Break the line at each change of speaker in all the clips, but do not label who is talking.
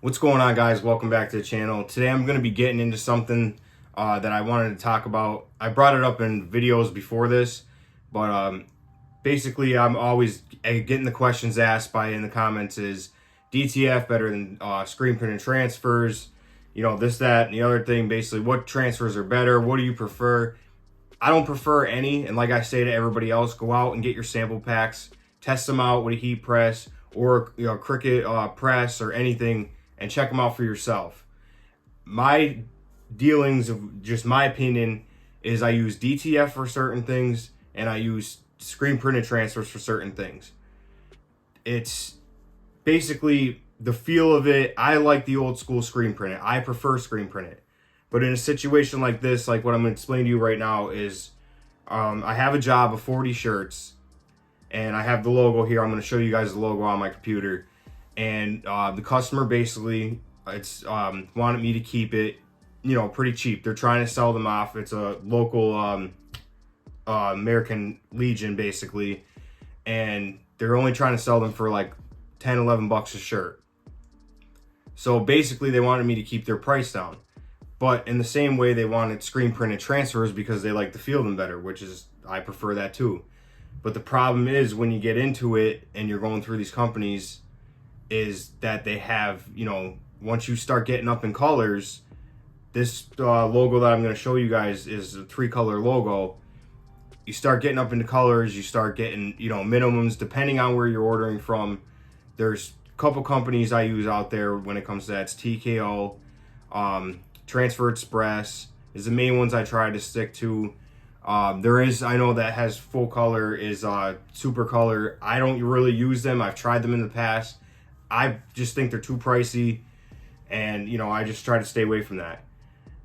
What's going on, guys? Welcome back to the channel. Today I'm going to be getting into something that I wanted to talk about. I brought it up in videos before this, but basically I'm always getting the questions asked in the comments is DTF better than screen printed transfers? You know, this, that, and the other thing. Basically, what transfers are better? What do you prefer? I don't prefer any, and like I say to everybody else, go out and get your sample packs, test them out with a heat press or Cricut press or anything, and check them out for yourself. My dealings of just my opinion is I use DTF for certain things and I use screen printed transfers for certain things. It's basically the feel of it. I like the old school screen printed. I prefer screen printed. But in a situation like this, like what I'm going to explain to you right now is I have a job of 40 shirts and I have the logo here. I'm going to show you guys the logo on my computer. And the customer basically wanted me to keep it, you know, pretty cheap. They're trying to sell them off. It's a local American Legion basically. And they're only trying to sell them for like 10, 11 bucks a shirt. So basically they wanted me to keep their price down. But in the same way, they wanted screen printed transfers because they like to feel them better, which is, I prefer that too. But the problem is when you get into it and you're going through these companies is that they have, you know, once you start getting up in colors, this logo that I'm going to show you guys is a 3-color logo. You start getting up into colors, you start getting, you know, minimums depending on where you're ordering from. There's a couple companies I use out there when it comes to that. It's TKO, Transfer Express is the main ones I try to stick to. There is, I know that has full color is super color. I don't really use them. I've tried them in the past. I just think they're too pricey, and you know, I just try to stay away from that.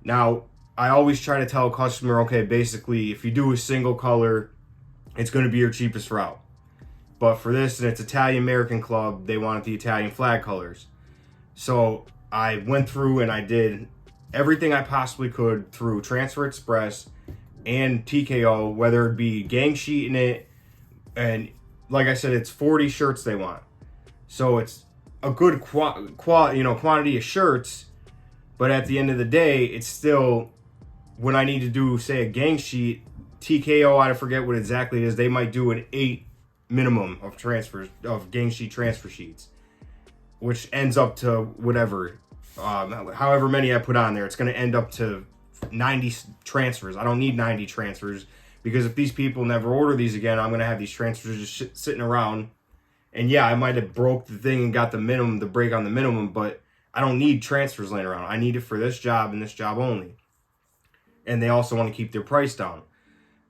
Now, I always try to tell a customer, okay, basically, if you do a single color, it's going to be your cheapest route. But for this, and it's Italian American Club, they wanted the Italian flag colors. So I went through and I did everything I possibly could through Transfer Express and TKO, whether it be gang sheeting it, and like I said, it's 40 shirts they want. So it's a good quantity of shirts, but at the end of the day, it's still, when I need to do, say, a gang sheet, TKO, I forget what exactly it is, they might do an 8 minimum of transfers, of gang sheet transfer sheets, which ends up to whatever, however many I put on there, it's going to end up to 90 transfers. I don't need 90 transfers because if these people never order these again, I'm going to have these transfers just sitting around. And yeah, I might have broke the thing and got the minimum, the break on the minimum, but I don't need transfers laying around. I need it for this job and this job only. And they also want to keep their price down.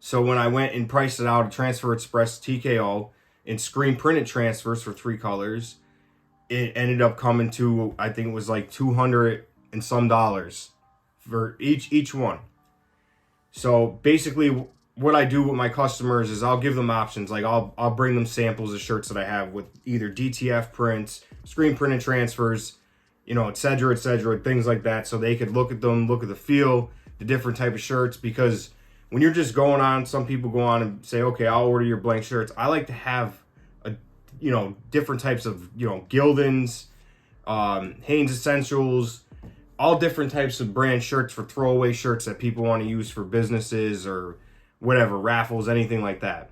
So when I went and priced it out, Transfer Express TKO and screen printed transfers for 3 colors, it ended up coming to, I think it was like $200 and some for each one. So basically what I do with my customers is I'll give them options. Like I'll bring them samples of shirts that I have with either DTF prints, screen printed transfers, you know, et cetera, things like that. So they could look at them, look at the feel, the different type of shirts, because when you're just going on, some people go on and say, okay, I'll order your blank shirts. I like to have you know, different types of, you know, Gildan's, Hanes Essentials, all different types of brand shirts for throwaway shirts that people want to use for businesses or whatever, raffles, anything like that.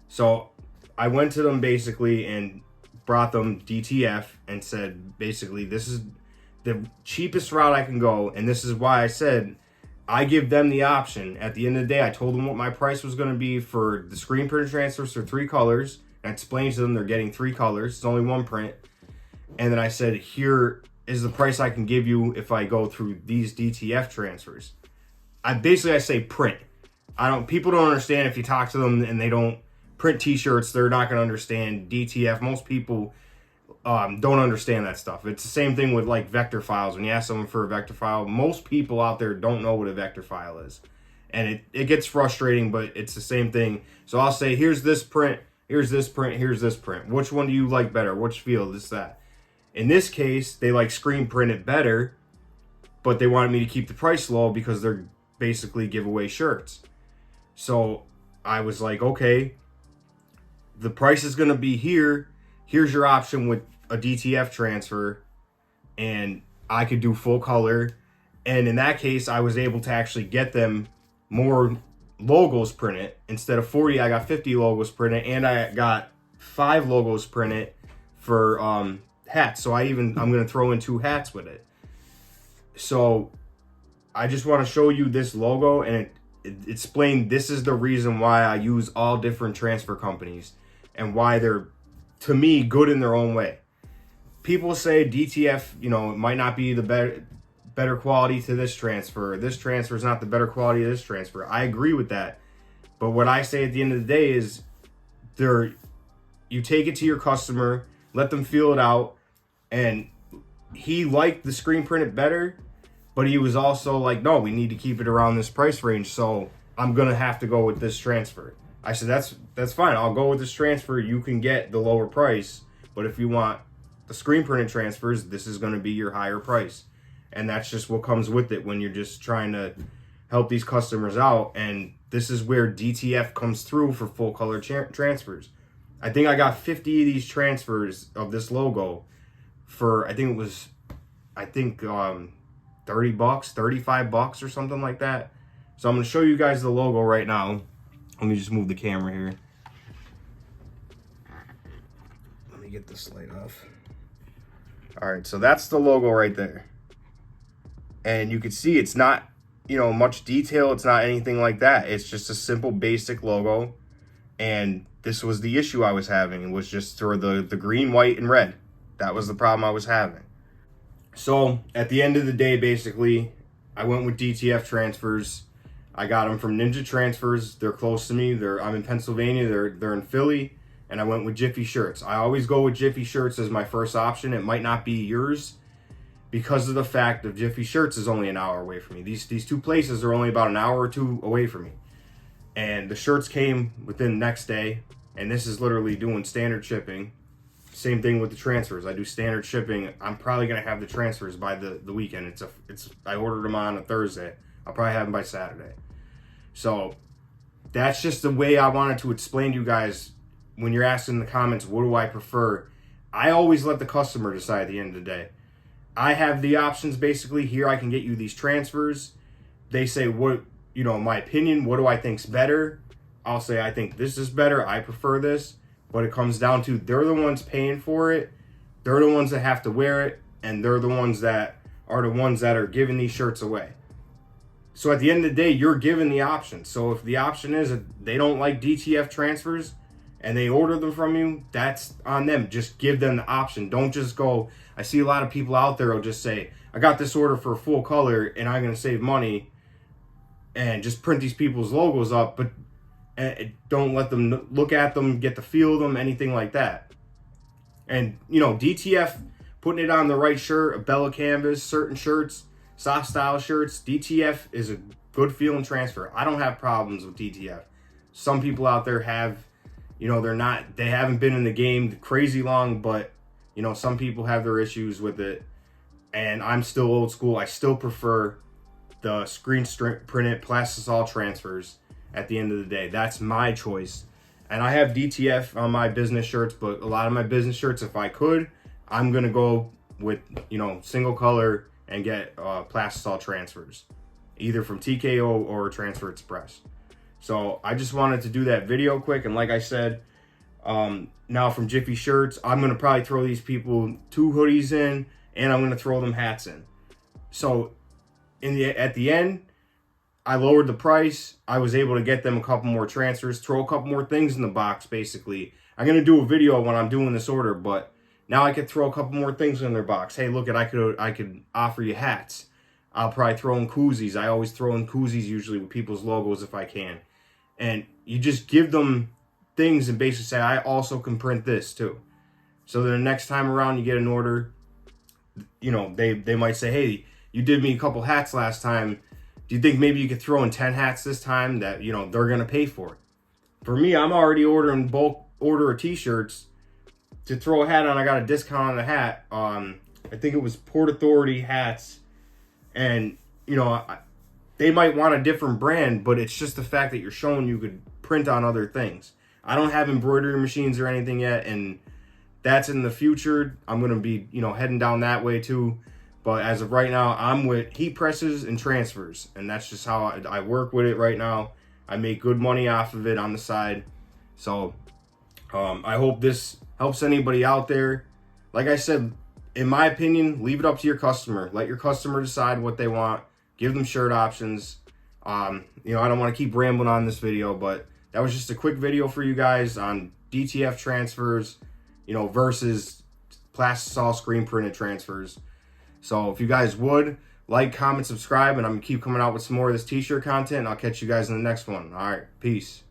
So I went to them basically and brought them DTF and said, basically, this is the cheapest route I can go. And this is why I said I give them the option. At the end of the day, I told them what my price was going to be for the screen printed transfers for 3 colors. I explained to them they're getting 3 colors. It's only 1 print. And then I said, here is the price I can give you if I go through these DTF transfers. I say print. People don't understand if you talk to them and they don't print t-shirts, they're not going to understand DTF. Most people don't understand that stuff. It's the same thing with like vector files. When you ask someone for a vector file, most people out there don't know what a vector file is. And it gets frustrating, but it's the same thing. So I'll say, here's this print. Here's this print, here's this print. Which one do you like better? Which feel, this, that. In this case, they like screen print it better, but they wanted me to keep the price low because they're basically giveaway shirts. So I was like, okay, the price is going to be here. Here's your option with a DTF transfer. and I could do full color. And in that case, I was able to actually get them more logos printed. Instead of 40, I got 50 logos printed, and I got 5 logos printed for hats. So I'm gonna throw in 2 hats with it. So I just want to show you this logo, and it explain this is the reason why I use all different transfer companies and why they're, to me, good in their own way. People say DTF, it might not be the better quality to this transfer. This transfer is not the better quality of this transfer. I agree with that. But what I say at the end of the day is you take it to your customer, let them feel it out, and he liked the screen printed better, but he was also like, no, we need to keep it around this price range, so I'm gonna have to go with this transfer. I said, that's fine. I'll go with this transfer. You can get the lower price, but if you want the screen printed transfers, this is gonna be your higher price. And that's just what comes with it when you're just trying to help these customers out. And this is where DTF comes through for full color transfers. I think I got 50 of these transfers of this logo for, I think it was, 30 bucks, 35 bucks or something like that. So I'm going to show you guys the logo right now. Let me just move the camera here. Let me get this light off. All right, so that's the logo right there. And you can see it's not, much detail. It's not anything like that. It's just a simple basic logo. And this was the issue I was having. It was just for the green, white, and red. That was the problem I was having. So at the end of the day, basically, I went with DTF transfers. I got them from Ninja Transfers. They're close to me. I'm in Pennsylvania. They're in Philly. And I went with Jiffy Shirts. I always go with Jiffy Shirts as my first option. It might not be yours, because of the fact of Jiffy Shirts is only an hour away from me. These 2 places are only about an hour or 2 away from me. And the shirts came within the next day, and this is literally doing standard shipping. Same thing with the transfers. I do standard shipping. I'm probably gonna have the transfers by the weekend. I ordered them on a Thursday. I'll probably have them by Saturday. So that's just the way I wanted to explain to you guys when you're asking in the comments, what do I prefer? I always let the customer decide at the end of the day. I have the options basically here. I can get you these transfers. They say, what, my opinion, what do I think's better? I'll say, I think this is better. I prefer this. But it comes down to, they're the ones paying for it. They're the ones that have to wear it. And they're the ones that are giving these shirts away. So at the end of the day, you're given the option. So if the option is that they don't like DTF transfers and they order them from you, that's on them. Just give them the option. Don't just go. I see a lot of people out there will just say, I got this order for full color and I'm going to save money, and just print these people's logos up, but don't let them look at them, get to feel them, anything like that. And, DTF, putting it on the right shirt, a Bella canvas, certain shirts, soft style shirts, DTF is a good feeling transfer. I don't have problems with DTF. Some people out there have, they haven't been in the game crazy long, but some people have their issues with it, and I'm still old school. I still prefer the screen printed plastisol transfers at the end of the day. That's my choice. And I have DTF on my business shirts, but a lot of my business shirts, if I could, I'm going to go with, single color and get plastisol transfers, either from TKO or Transfer Express. So I just wanted to do that video quick. And like I said, now from Jiffy Shirts, I'm going to probably throw these people 2 hoodies in, and I'm going to throw them hats in. So at the end, I lowered the price. I was able to get them a couple more transfers, throw a couple more things in the box, basically. I'm going to do a video when I'm doing this order, but now I could throw a couple more things in their box. Hey, look, I could offer you hats. I'll probably throw in koozies. I always throw in koozies usually with people's logos if I can. And you just give them things and basically say, I also can print this too. So then the next time around you get an order, they might say, hey, you did me a couple hats last time. Do you think maybe you could throw in 10 hats this time that, they're going to pay for it? For me, I'm already ordering bulk order of t-shirts to throw a hat on. I got a discount on the hat. I think it was Port Authority hats. And, they might want a different brand, but it's just the fact that you're showing you could print on other things. I don't have embroidery machines or anything yet, and that's in the future. I'm going to be, heading down that way too. But as of right now, I'm with heat presses and transfers, and that's just how I work with it right now. I make good money off of it on the side. So I hope this helps anybody out there. Like I said, in my opinion, leave it up to your customer. Let your customer decide what they want. Give them shirt options. I don't want to keep rambling on this video, but that was just a quick video for you guys on DTF transfers, versus plastisol screen printed transfers. So if you guys would like, comment, subscribe, and I'm gonna keep coming out with some more of this t-shirt content. I'll catch you guys in the next one. All right, peace.